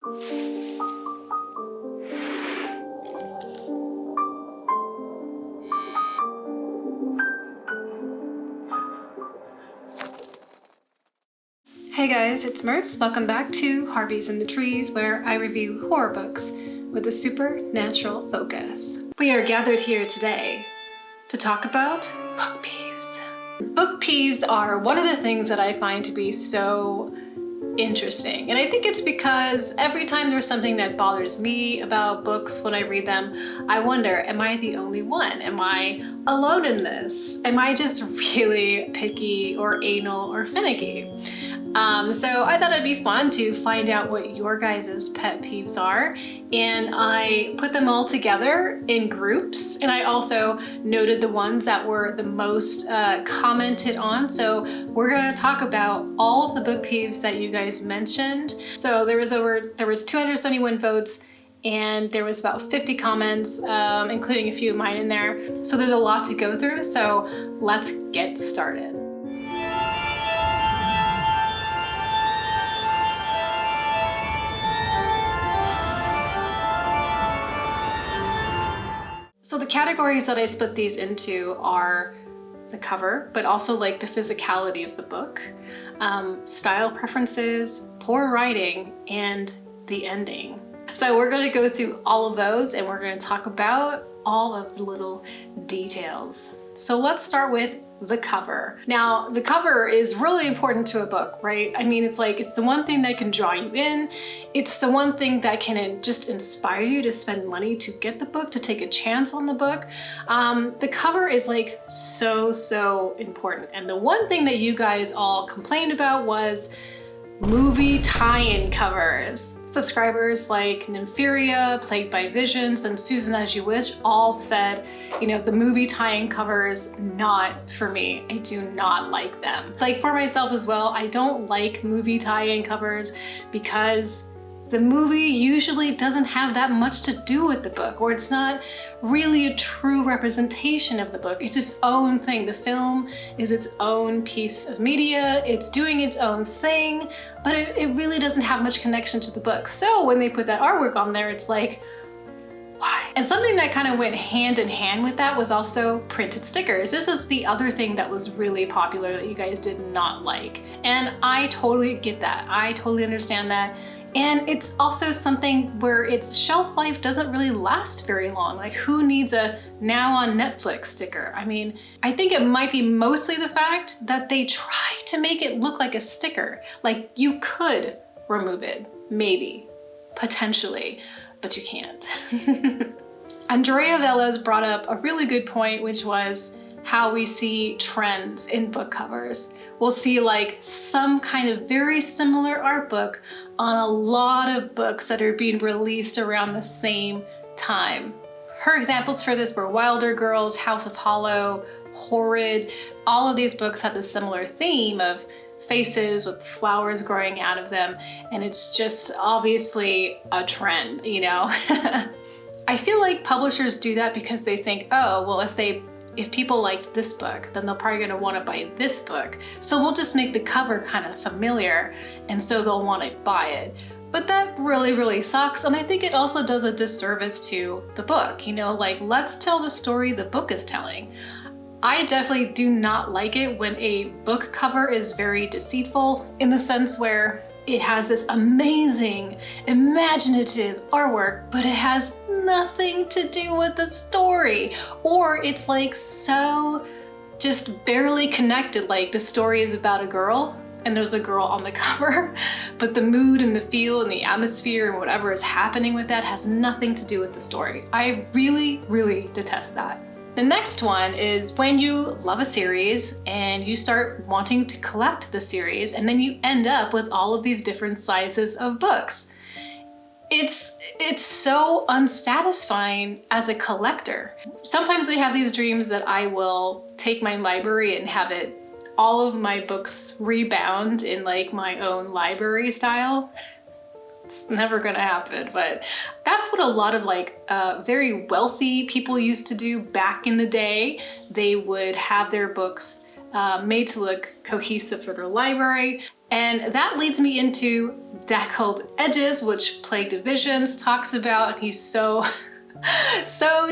Hey guys, it's Merce. Welcome back to Harpies in the Trees, where I review horror books with a supernatural focus. We are gathered here today to talk about book peeves. Book peeves are one of the things that I find to be so interesting. And I think it's because every time there's something that bothers me about books when I read them, I wonder, am I the only one? Am I alone in this? Am I just really picky or anal or finicky? So I thought it'd be fun to find out what your guys' pet peeves are, and I put them all together in groups, and I also noted the ones that were the most commented on. So we're gonna talk about all of the book peeves that you guys mentioned. So there was 271 votes, and there was about 50 comments, including a few of mine in there. So there's a lot to go through, so let's get started. So the categories that I split these into are the cover, but also like the physicality of the book, style preferences, poor writing, and the ending. So we're gonna go through all of those, and we're gonna talk about all of the little details. So let's start with the cover. Now, the cover is really important to a book, right? I mean, it's the one thing that can draw you in. It's the one thing that can just inspire you to spend money to get the book, to take a chance on the book. The cover is like so important. And the one thing that you guys all complained about was movie tie-in covers. Subscribers like Nympheria, Plagued by Visions, and Susan As You Wish all said, you know, the movie tie-in covers, not for me. I do not like them. Like for myself as well, I don't like movie tie-in covers because the movie usually doesn't have that much to do with the book, or it's not really a true representation of the book. It's its own thing. The film is its own piece of media. It's doing its own thing, but it really doesn't have much connection to the book. So when they put that artwork on there, it's like, why? And something that kind of went hand in hand with that was also printed stickers. This is the other thing that was really popular that you guys did not like. And I totally get that. I totally understand that. And it's also something where its shelf life doesn't really last very long. Like, who needs a now on Netflix sticker? I mean, I think it might be mostly the fact that they try to make it look like a sticker. Like, you could remove it, maybe, potentially, but you can't. Andrea Velez brought up a really good point, which was how we see trends in book covers. We'll see like some kind of very similar art book on a lot of books that are being released around the same time. Her examples for this were Wilder Girls, House of Hollow, Horrid. All of these books have a similar theme of faces with flowers growing out of them, and it's just obviously a trend, you know? I feel like publishers do that because they think, oh, well, if people liked this book, then they're probably gonna wanna buy this book. So we'll just make the cover kind of familiar, and so they'll wanna buy it. But that really sucks, and I think it also does a disservice to the book. You know, like, let's tell the story the book is telling. I definitely do not like it when a book cover is very deceitful, in the sense where it has this amazing, imaginative artwork, but it has nothing to do with the story. Or it's like so just barely connected, like the story is about a girl and there's a girl on the cover, but the mood and the feel and the atmosphere and whatever is happening with that has nothing to do with the story. I really detest that. The next one is when you love a series and you start wanting to collect the series, and then you end up with all of these different sizes of books. It's so unsatisfying as a collector. Sometimes I have these dreams that I will take my library and have all of my books rebound in like my own library style. It's never gonna happen, but that's what a lot of like very wealthy people used to do back in the day. They would have their books made to look cohesive for their library. And that leads me into deckled edges, which Plague Divisions talks about. He's so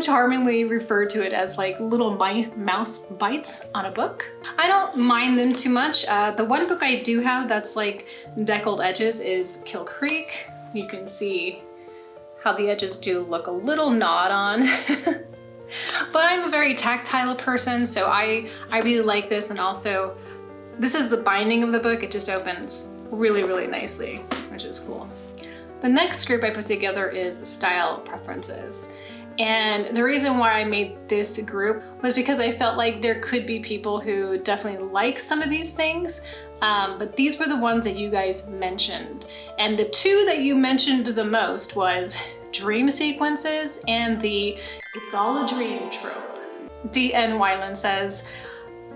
charmingly referred to it as like little mouse bites on a book. I don't mind them too much. The one book I do have that's like deckled edges is Kill Creek. You can see how the edges do look a little gnawed on. But I'm a very tactile person, so I really like this. And also, this is the binding of the book. It just opens really, really nicely, which is cool. The next group I put together is style preferences. And the reason why I made this group was because I felt like there could be people who definitely like some of these things, but these were the ones that you guys mentioned. And the two that you mentioned the most was dream sequences and the "it's all a dream" trope. D.N. Weiland says,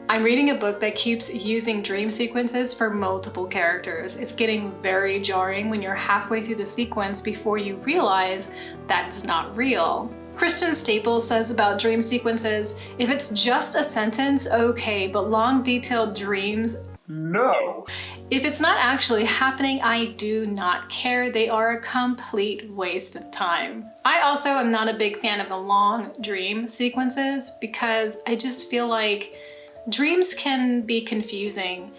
"I'm reading a book that keeps using dream sequences for multiple characters. It's getting very jarring when you're halfway through the sequence before you realize that's not real." Kristen Staples says about dream sequences, "If it's just a sentence, okay, but long detailed dreams, no. If it's not actually happening, I do not care. They are a complete waste of time." I also am not a big fan of the long dream sequences because I just feel like dreams can be confusing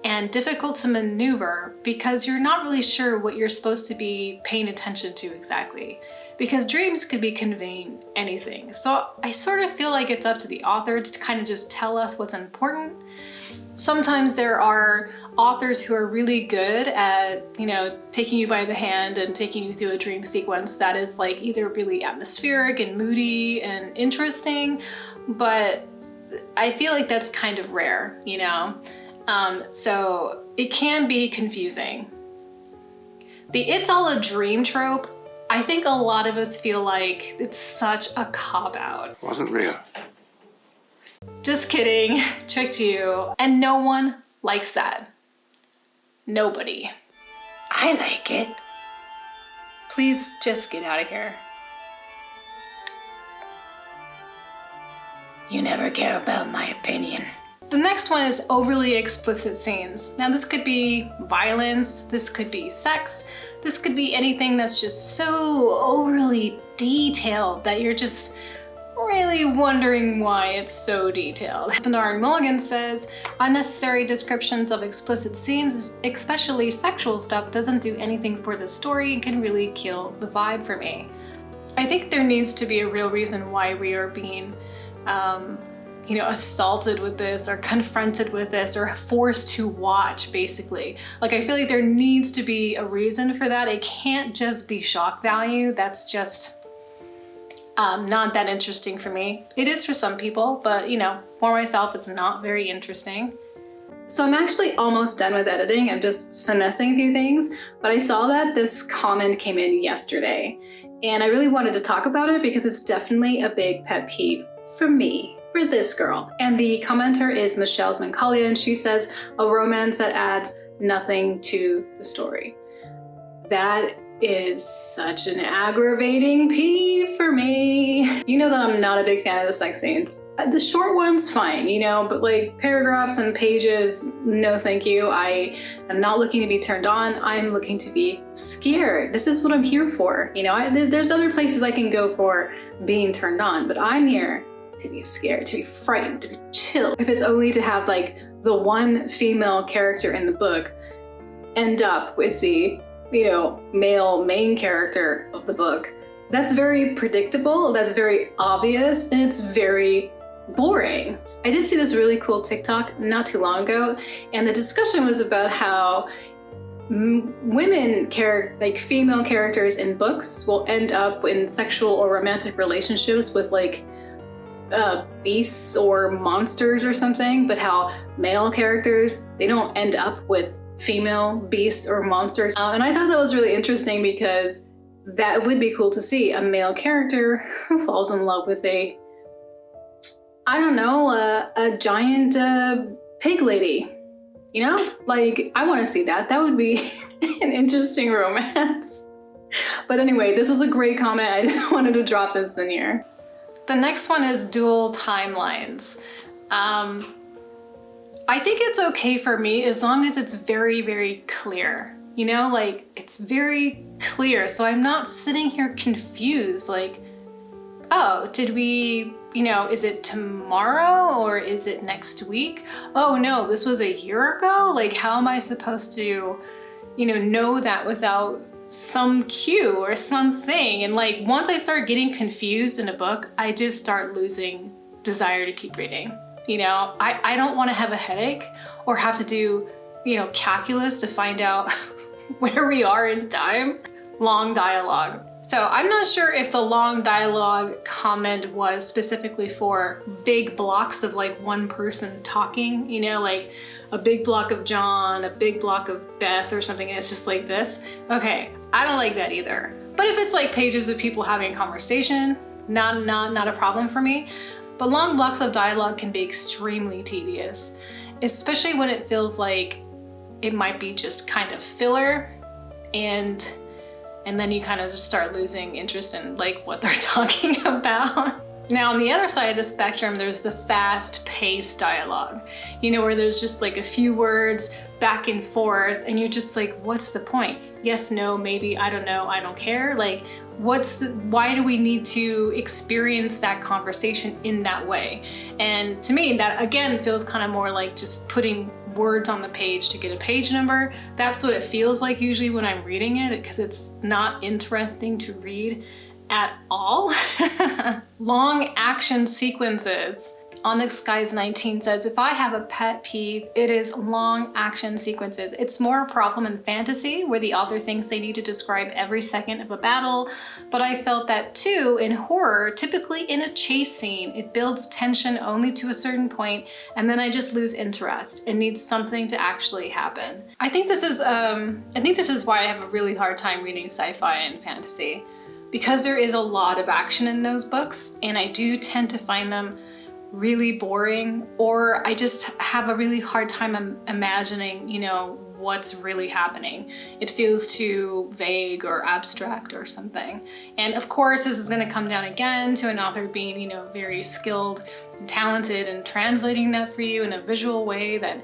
and difficult to maneuver because you're not really sure what you're supposed to be paying attention to exactly. Because dreams could be conveying anything. So I sort of feel like it's up to the author to kind of just tell us what's important. Sometimes there are authors who are really good at, taking you by the hand and taking you through a dream sequence that is like either really atmospheric and moody and interesting, but I feel like that's kind of rare, so it can be confusing. The "it's all a dream" trope, I think a lot of us feel like it's such a cop-out. Wasn't real. Just kidding, tricked you. And no one likes that. Nobody. I like it. Please just get out of here. You never care about my opinion. The next one is overly explicit scenes. Now this could be violence, this could be sex, this could be anything that's just so overly detailed that you're just really wondering why it's so detailed. Bernard Mulligan says, "Unnecessary descriptions of explicit scenes, especially sexual stuff, doesn't do anything for the story and can really kill the vibe for me." I think there needs to be a real reason why we are being assaulted with this or confronted with this or forced to watch, basically. Like, I feel like there needs to be a reason for that. It can't just be shock value. That's just not that interesting for me. It is for some people, but for myself, it's not very interesting. So I'm actually almost done with editing. I'm just finessing a few things, but I saw that this comment came in yesterday and I really wanted to talk about it because it's definitely a big pet peeve for me. For this girl. And the commenter is Michelle Zmankalia, and she says, "A romance that adds nothing to the story." That is such an aggravating peeve for me. You know that I'm not a big fan of the sex scenes. The short ones, fine, but like paragraphs and pages, no thank you. I am not looking to be turned on. I'm looking to be scared. This is what I'm here for. There's other places I can go for being turned on, but I'm here to be scared, to be frightened, to be chilled. If it's only to have like the one female character in the book end up with the, male main character of the book, that's very predictable, that's very obvious, and it's very boring. I did see this really cool TikTok not too long ago, and the discussion was about how female characters in books will end up in sexual or romantic relationships with like beasts or monsters or something, but how male characters, they don't end up with female beasts or monsters. And I thought that was really interesting because that would be cool to see a male character who falls in love with a giant pig lady. Like, I want to see that. That would be an interesting romance. But anyway, this was a great comment. I just wanted to drop this in here. The next one is dual timelines. I think it's okay for me as long as it's very, very clear. You know, like it's very clear. So I'm not sitting here confused, like, oh, did we, you know, is it tomorrow or is it next week? Oh no, this was a year ago? Like, how am I supposed to, you know that without some cue or something? And like, once I start getting confused in a book, I just start losing desire to keep reading. You know, I don't want to have a headache or have to do, you know, calculus to find out where we are in time. Long dialogue. So I'm not sure if the long dialogue comment was specifically for big blocks of like one person talking, you know, like a big block of John, a big block of Beth or something, and it's just like this. Okay, I don't like that either. But if it's like pages of people having a conversation, not a problem for me. But long blocks of dialogue can be extremely tedious, especially when it feels like it might be just kind of filler, and then you kind of just start losing interest in like what they're talking about. Now on the other side of the spectrum, there's the fast-paced dialogue, you know, where there's just like a few words back and forth and you're just like, what's the point? Yes, no, maybe, I don't know, I don't care. Like, why do we need to experience that conversation in that way? And to me, that again feels kind of more like just putting words on the page to get a page number. That's what it feels like usually when I'm reading it, because it's not interesting to read at all. Long action sequences. Onyx Skies 19 says, if I have a pet peeve, it is long action sequences. It's more a problem in fantasy where the author thinks they need to describe every second of a battle, but I felt that too in horror, typically in a chase scene. It builds tension only to a certain point, and then I just lose interest. It needs something to actually happen. I think this is why I have a really hard time reading sci-fi and fantasy, because there is a lot of action in those books, and I do tend to find them really boring, or I just have a really hard time imagining, you know, what's really happening. It feels too vague or abstract or something. And of course, this is going to come down again to an author being, you know, very skilled and talented and translating that for you in a visual way that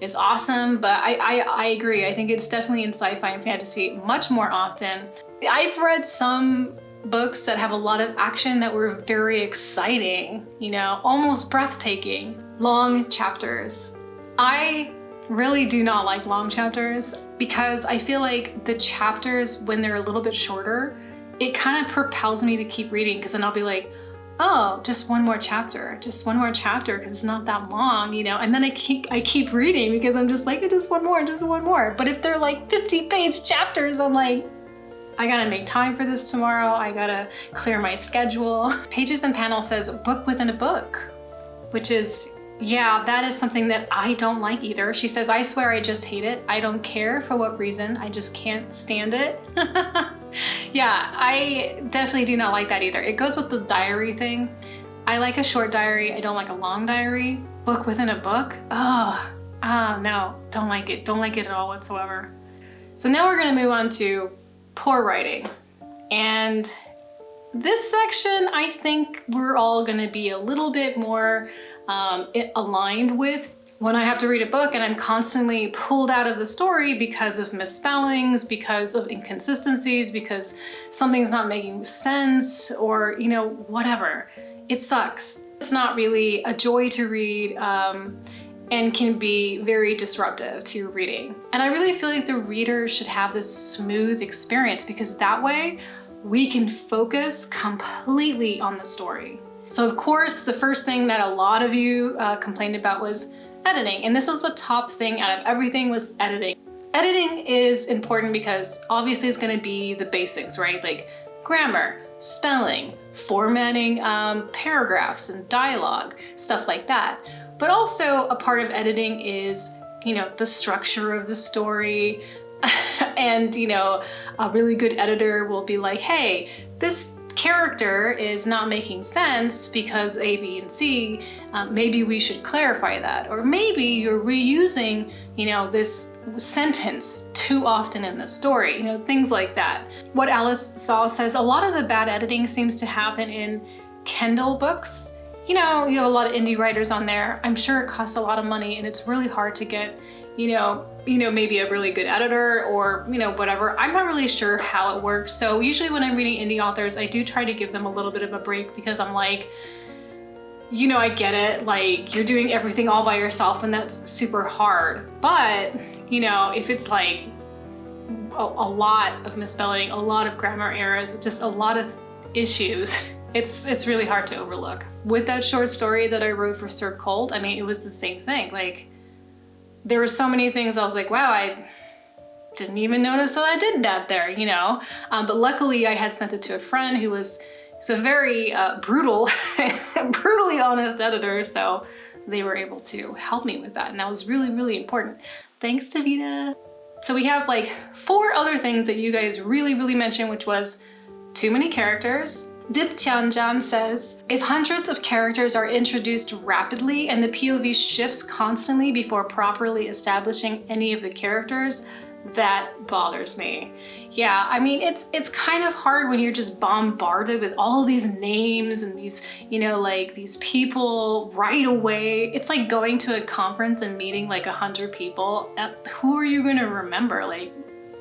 is awesome. But I agree. I think it's definitely in sci-fi and fantasy much more often. I've read some books that have a lot of action that were very exciting, you know, almost breathtaking. Long chapters. I really do not like long chapters because I feel like the chapters, when they're a little bit shorter, it kind of propels me to keep reading, because then I'll be like, oh, just one more chapter because it's not that long, you know, and then I keep reading because I'm just like, just one more. But if they're like 50-page chapters, I'm like, I gotta make time for this tomorrow. I gotta clear my schedule. Pages and Panel says book within a book, which is, yeah, that is something that I don't like either. She says, I swear I just hate it. I don't care for what reason. I just can't stand it. Yeah, I definitely do not like that either. It goes with the diary thing. I like a short diary. I don't like a long diary. Book within a book. Oh, no, don't like it. Don't like it at all whatsoever. So now we're gonna move on to poor writing. And this section, I think we're all gonna be a little bit more aligned with. When I have to read a book and I'm constantly pulled out of the story because of misspellings, because of inconsistencies, because something's not making sense, or, you know, whatever. It sucks. It's not really a joy to read, and can be very disruptive to your reading. And I really feel like the reader should have this smooth experience, because that way we can focus completely on the story. So of course, the first thing that a lot of you complained about was editing. And this was the top thing out of everything, was editing. Editing is important because obviously it's gonna be the basics, right? Like grammar, spelling, formatting paragraphs and dialogue, stuff like that. But also a part of editing is, you know, the structure of the story. And, you know, a really good editor will be like, hey, this character is not making sense because A, B, and C. Maybe we should clarify that. Or maybe you're reusing, you know, this sentence too often in the story, you know, things like that. What Alice Saw says, a lot of the bad editing seems to happen in Kindle books. you know, you have a lot of indie writers on there. I'm sure it costs a lot of money and it's really hard to get, you know, maybe a really good editor or, you know, whatever. I'm not really sure how it works. So usually when I'm reading indie authors, I do try to give them a little bit of a break because I'm like, you know, I get it. Like, you're doing everything all by yourself and that's super hard. But, you know, if it's like a lot of misspelling, a lot of grammar errors, just a lot of issues, it's really hard to overlook. With that short story that I wrote for Serve Cold, I mean, it was the same thing. Like, there were so many things I was like, wow, I didn't even notice that I did that there, you know? But luckily I had sent it to a friend who was a very brutal, brutally honest editor, so they were able to help me with that, and that was really, really important. Thanks, Tavita. So we have like 4 other things that you guys really, really mentioned, which was too many characters. Dip Tianjan says, if hundreds of characters are introduced rapidly and the POV shifts constantly before properly establishing any of the characters, that bothers me. Yeah, I mean, it's kind of hard when you're just bombarded with all these names and these, you know, like these people right away. It's like going to a conference and meeting like 100 people. Who are you gonna remember? Like,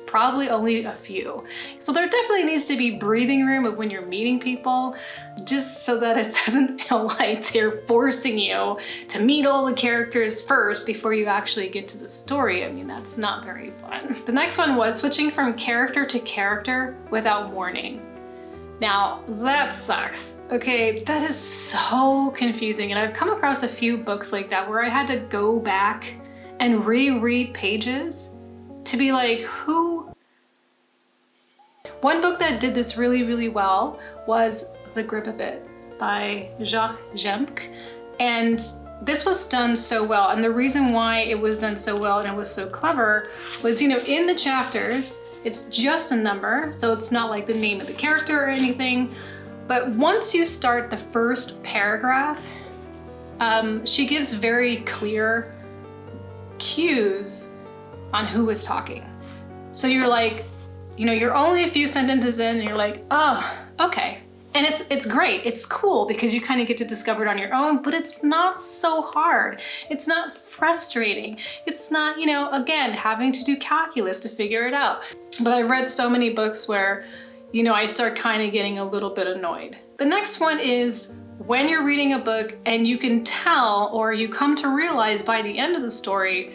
probably only a few. So there definitely needs to be breathing room of when you're meeting people, just so that it doesn't feel like they're forcing you to meet all the characters first before you actually get to the story. I mean, that's not very fun. The next one was switching from character to character without warning. Now, that sucks. Okay, that is so confusing. And I've come across a few books like that where I had to go back and reread pages to be like, who? One book that did this really, really well was The Grip a Bit by Jacques Jemk. And this was done so well. And the reason why it was done so well and it was so clever was, you know, in the chapters, it's just a number. So it's not like the name of the character or anything. But once you start the first paragraph, she gives very clear cues on who is talking. So you're like, you know, you're only a few sentences in and you're like, oh, okay. And it's great, it's cool because you kind of get to discover it on your own, but it's not so hard. It's not frustrating. It's not, you know, again, having to do calculus to figure it out. But I've read so many books where, you know, I start kind of getting a little bit annoyed. The next one is when you're reading a book and you can tell, or you come to realize by the end of the story,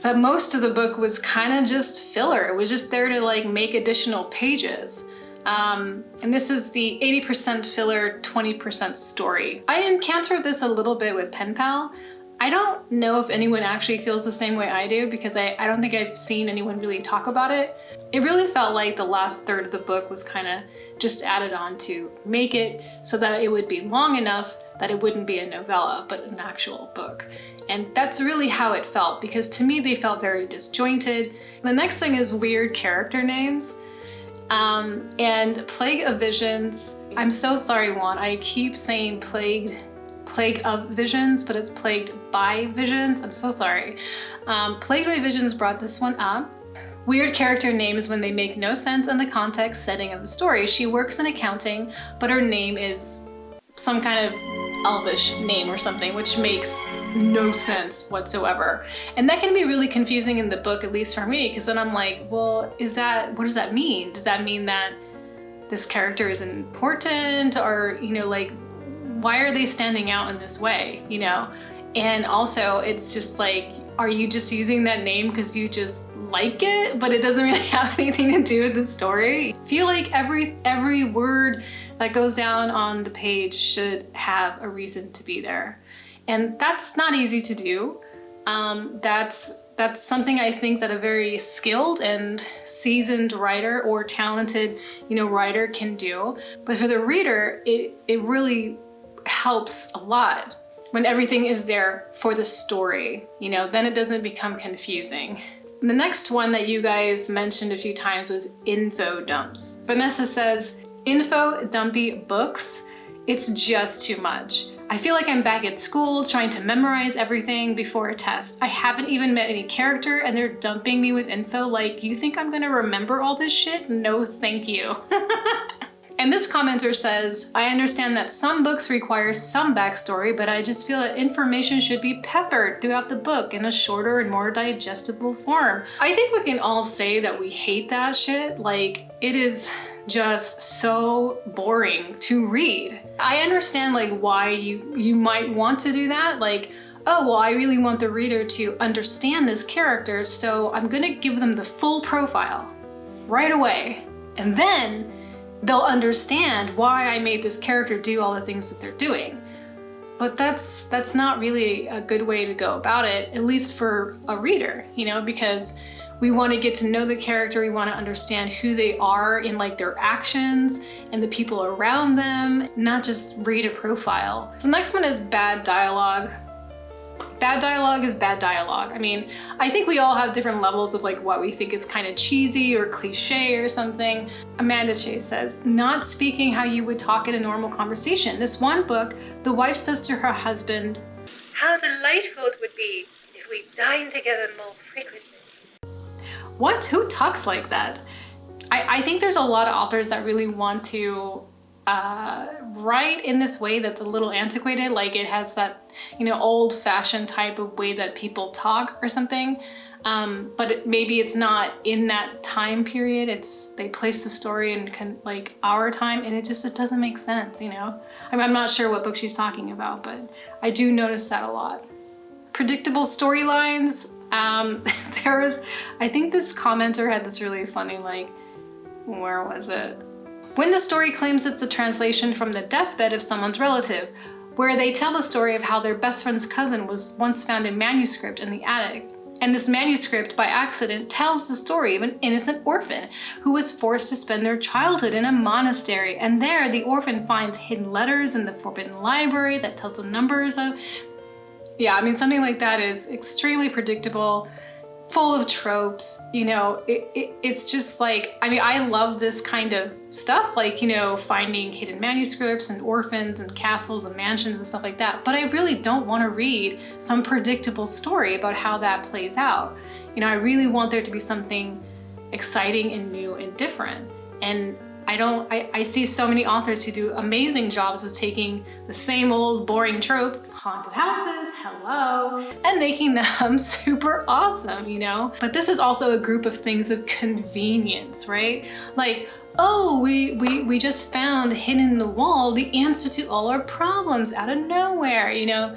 that most of the book was kind of just filler. It was just there to like make additional pages. And this is the 80% filler, 20% story. I encountered this a little bit with Pen Pal. I don't know if anyone actually feels the same way I do because I don't think I've seen anyone really talk about it. It really felt like the last third of the book was kind of just added on to make it so that it would be long enough that it wouldn't be a novella, but an actual book. And that's really how it felt, because to me, they felt very disjointed. The next thing is weird character names. And Plague of Visions. I'm so sorry, Juan. I keep saying Plague of Visions, but it's Plagued by Visions. I'm so sorry. Plagued by Visions brought this one up. Weird character names when they make no sense in the context setting of the story. She works in accounting, but her name is some kind of Elvish name or something, which makes no sense whatsoever. And that can be really confusing in the book, at least for me, because then I'm like, well, what does that mean? Does that mean that this character is important, or, you know, like, why are they standing out in this way, you know? And also, it's just like, are you just using that name because you just like it, but it doesn't really have anything to do with the story? I feel like every word that goes down on the page should have a reason to be there. And that's not easy to do. That's something I think that a very skilled and seasoned writer or talented, you know, writer can do. But for the reader, it really helps a lot when everything is there for the story, you know, then it doesn't become confusing. The next one that you guys mentioned a few times was info dumps. Vanessa says, info dumpy books, it's just too much. I feel like I'm back at school trying to memorize everything before a test. I haven't even met any character and they're dumping me with info. Like, you think I'm gonna remember all this shit? No, thank you. And this commenter says, I understand that some books require some backstory, but I just feel that information should be peppered throughout the book in a shorter and more digestible form. I think we can all say that we hate that shit. Like, it is just so boring to read. I understand like why you might want to do that. Like, oh, well, I really want the reader to understand this character, so I'm gonna give them the full profile right away. And then they'll understand why I made this character do all the things that they're doing. But that's not really a good way to go about it, at least for a reader, you know, because we want to get to know the character, we want to understand who they are in like their actions and the people around them, not just read a profile. So the next one is bad dialogue. Bad dialogue is bad dialogue. I mean, I think we all have different levels of like what we think is kind of cheesy or cliche or something. Amanda Chase says, not speaking how you would talk in a normal conversation. This one book, the wife says to her husband, how delightful it would be if we dined together more frequently. What? Who talks like that? I think there's a lot of authors that really want to write in this way that's a little antiquated, like it has that, you know, old-fashioned type of way that people talk or something. But maybe it's not in that time period. They place the story in like our time, and it doesn't make sense, you know? I mean, I'm not sure what book she's talking about, but I do notice that a lot. Predictable storylines. I think this commenter had this really funny, like, where was it? When the story claims it's a translation from the deathbed of someone's relative, where they tell the story of how their best friend's cousin was once found a manuscript in the attic. And this manuscript, by accident, tells the story of an innocent orphan who was forced to spend their childhood in a monastery. And there, the orphan finds hidden letters in the forbidden library that tells the numbers of... Yeah, I mean, something like that is extremely predictable, full of tropes, you know, it's just like, I mean, I love this kind of stuff, like, you know, finding hidden manuscripts and orphans and castles and mansions and stuff like that. But I really don't want to read some predictable story about how that plays out. You know, I really want there to be something exciting and new and different. And I see so many authors who do amazing jobs with taking the same old boring trope, haunted houses, hello, and making them super awesome, you know? But this is also a group of things of convenience, right? Like, oh, we just found hidden in the wall the answer to all our problems out of nowhere, you know?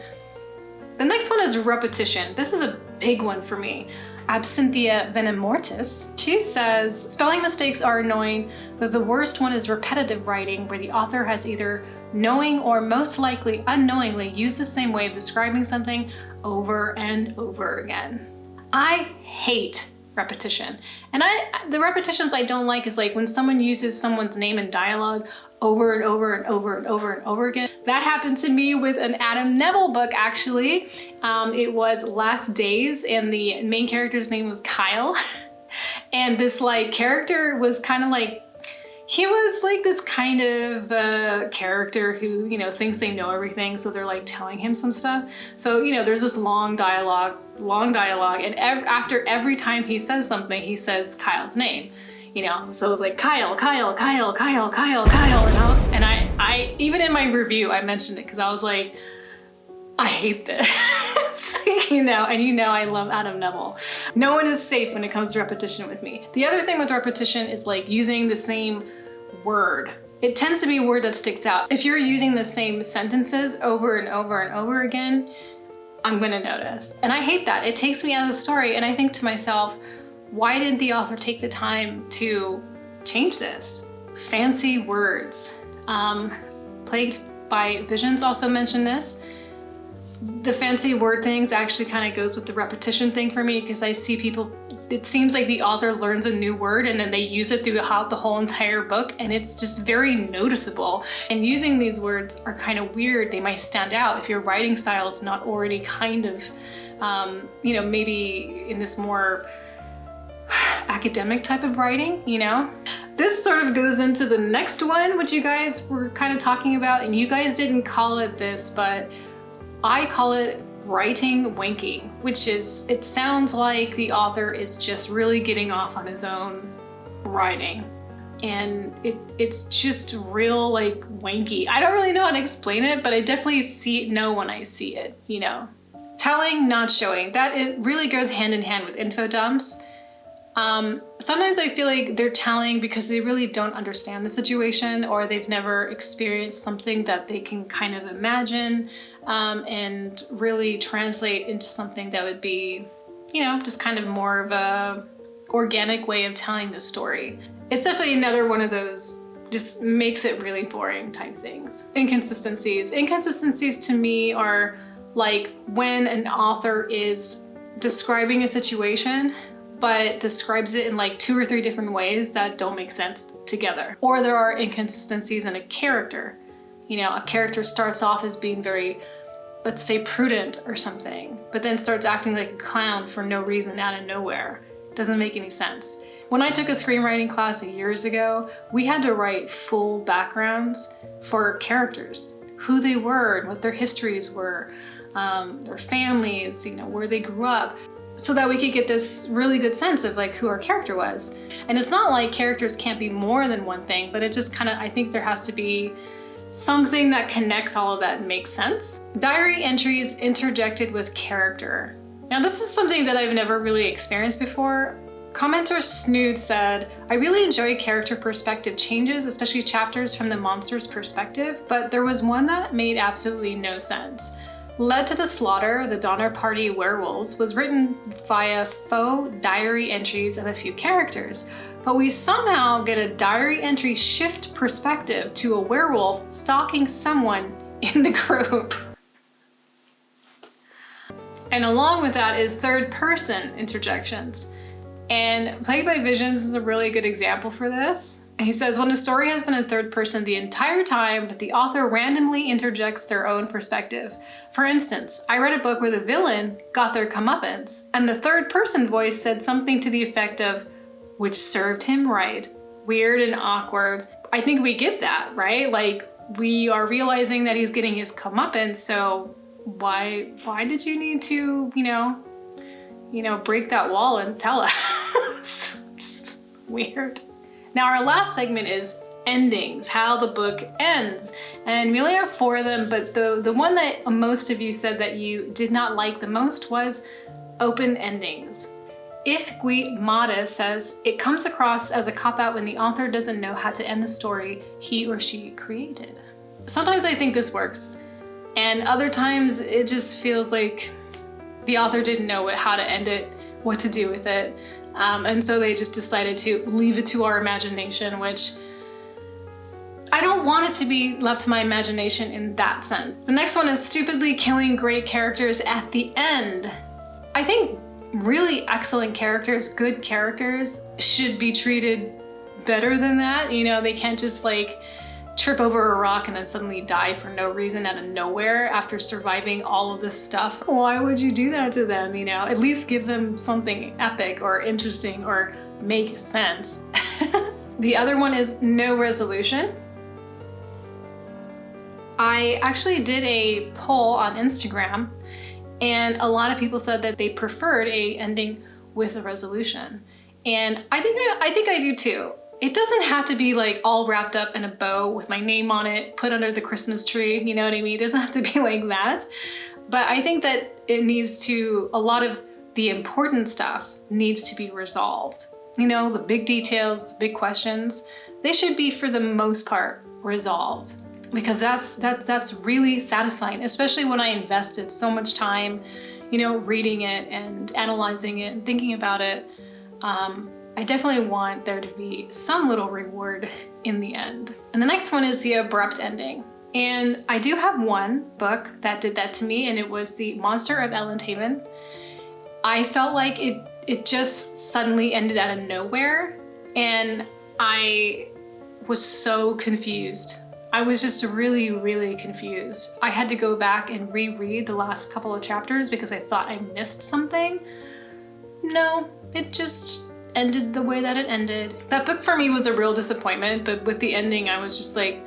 The next one is repetition. This is a big one for me. Absynthia Venemortis. She says, spelling mistakes are annoying, but the worst one is repetitive writing, where the author has either knowing or most likely unknowingly used the same way of describing something over and over again. I hate repetition. And the repetitions I don't like is like when someone uses someone's name in dialogue over and over and over and over and over again. That happened to me with an Adam Neville book, actually. It was Last Days, and the main character's name was Kyle. And this like character was kind of like, he was like this kind of character who, you know, thinks they know everything, so they're like telling him some stuff. So, you know, there's this long dialogue, and after every time he says something, he says Kyle's name. You know, so it was like Kyle, Kyle, Kyle, Kyle, Kyle, Kyle, and I even in my review I mentioned it because I was like, I hate this. You know, and you know I love Adam Neville. No one is safe when it comes to repetition with me. The other thing with repetition is like using the same word. It tends to be a word that sticks out. If you're using the same sentences over and over and over again, I'm gonna notice. And I hate that. It takes me out of the story, and I think to myself, why didn't the author take the time to change this? Fancy words. Plagued by Visions also mentioned this. The fancy word things actually kind of goes with the repetition thing for me, because I see people, it seems like the author learns a new word and then they use it throughout the whole entire book, and it's just very noticeable. And using these words are kind of weird. They might stand out if your writing style is not already kind of, you know, maybe in this more academic type of writing, you know? This sort of goes into the next one, which you guys were kind of talking about, and you guys didn't call it this, but I call it writing winking, which is, it sounds like the author is just really getting off on his own writing. and it's just real like wanky. I don't really know how to explain it, but I definitely know when I see it, you know. Telling, not showing. That it really goes hand in hand with info dumps. Sometimes I feel like they're telling because they really don't understand the situation, or they've never experienced something that they can kind of imagine and really translate into something that would be, you know, just kind of more of a organic way of telling the story. It's definitely another one of those just makes it really boring type things. Inconsistencies. Inconsistencies to me are like when an author is describing a situation but describes it in like 2 or 3 different ways that don't make sense together. Or there are inconsistencies in a character. You know, a character starts off as being very, let's say, prudent or something, but then starts acting like a clown for no reason out of nowhere. Doesn't make any sense. When I took a screenwriting class years ago, we had to write full backgrounds for characters, who they were and what their histories were, their families, you know, where they grew up, so that we could get this really good sense of like who our character was. And it's not like characters can't be more than one thing, but it just kind of, I think there has to be something that connects all of that and makes sense. Diary entries interjected with character. Now this is something that I've never really experienced before. Commenter Snood said, I really enjoy character perspective changes, especially chapters from the monster's perspective, but there was one that made absolutely no sense. Led to the Slaughter, the Donner Party werewolves, was written via faux diary entries of a few characters, but we somehow get a diary entry shift perspective to a werewolf stalking someone in the group. And along with that is third person interjections. And Plagued by Visions is a really good example for this. He says, when a story has been in third person the entire time, but the author randomly interjects their own perspective. For instance, I read a book where the villain got their comeuppance, and the third person voice said something to the effect of, which served him right. Weird and awkward. I think we get that, right? Like, we are realizing that he's getting his comeuppance, so why did you need to, you know, break that wall and tell us? Just weird. Now our last segment is endings, how the book ends. And we only have 4 of them, but the one that most of you said that you did not like the most was open endings. If Gui Mata says, it comes across as a cop-out when the author doesn't know how to end the story he or she created. Sometimes I think this works, and other times it just feels like the author didn't know how to end it, what to do with it. And so they just decided to leave it to our imagination, which I don't want it to be left to my imagination in that sense. The next one is stupidly killing great characters at the end. I think really excellent characters, good characters, should be treated better than that. You know, they can't just like trip over a rock and then suddenly die for no reason out of nowhere after surviving all of this stuff. Why would you do that to them, you know? At least give them something epic or interesting or make sense. The other one is no resolution. I actually did a poll on Instagram, and a lot of people said that they preferred a ending with a resolution. And I think I do too. It doesn't have to be like all wrapped up in a bow with my name on it, put under the Christmas tree, you know what I mean? It doesn't have to be like that. But I think that it needs to, a lot of the important stuff needs to be resolved. You know, the big details, the big questions, they should be for the most part resolved, because that's really satisfying, especially when I invested so much time, you know, reading it and analyzing it and thinking about it. I definitely want there to be some little reward in the end. And the next one is the abrupt ending. And I do have one book that did that to me, and it was The Monster of Elendhaven. I felt like it just suddenly ended out of nowhere, and I was so confused. I was just really, really confused. I had to go back and reread the last couple of chapters because I thought I missed something. No, it just ended the way that it ended. That book for me was a real disappointment, but with the ending I was just like,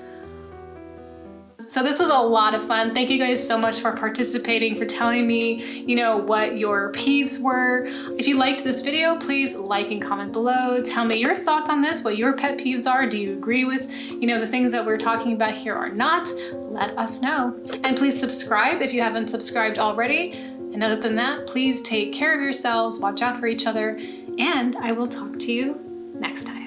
So this was a lot of fun. Thank you guys so much for participating, for telling me, you know, what your peeves were. If you liked this video, please like and comment below. Tell me your thoughts on this, what your pet peeves are. Do you agree with, you know, the things that we're talking about here or not? Let us know. And please subscribe if you haven't subscribed already. And other than that, please take care of yourselves, watch out for each other, and I will talk to you next time.